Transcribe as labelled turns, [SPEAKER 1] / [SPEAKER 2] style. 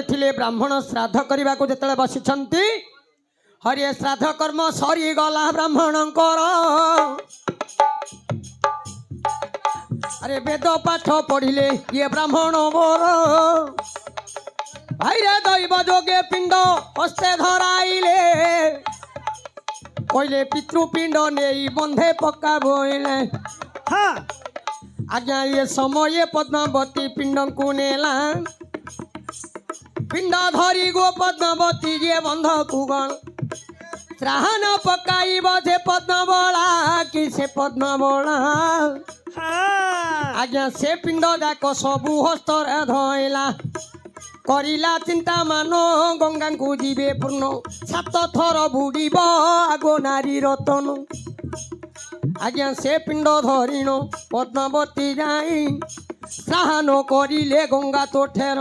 [SPEAKER 1] ଥିଲେ ବ୍ରାହ୍ମଣ ଶ୍ରାଦ୍ଧ କରିବାକୁ ଯେତେବେଳେ ବସିଛନ୍ତି ହରିଏ ଶ୍ରାଦ୍ଧ କର୍ମ ସରିଗଲା ବ୍ରାହ୍ମଣଙ୍କର। ଆରେ ବେଦ ପାଠ ପଢିଲେ ଇଏ ବ୍ରାହ୍ମଣ ମୋର ଭାଇରେ ଦୈବ ଯୋଗେ ପିଣ୍ଡ ହସ୍ତେ ଧରାଇଲେ କହିଲେ ପିତୃପିଣ୍ଡ ନେଇ ବନ୍ଧେ ପକା ବୋଇଲେ। ଆଜ୍ଞା ଏ ସମୟ ପଦ୍ମାବତୀ ପିଣ୍ଡକୁ ନେଲା पिंड धरी गो पद्मावती ये बंधकु गण त्राहन पकाई बजे पद्मबला कि से पद्मबला आज्ञा से पिंड जाक सबु हस्तर धइला करिला चिंता मानो गंगा को जीवे पूर्ण 7 थर बुड़ीब आगो नारी रतन। आज्ञा से पिंड धरिण पद्मावती जाई त्राहन करिले गंगा तो ठेर।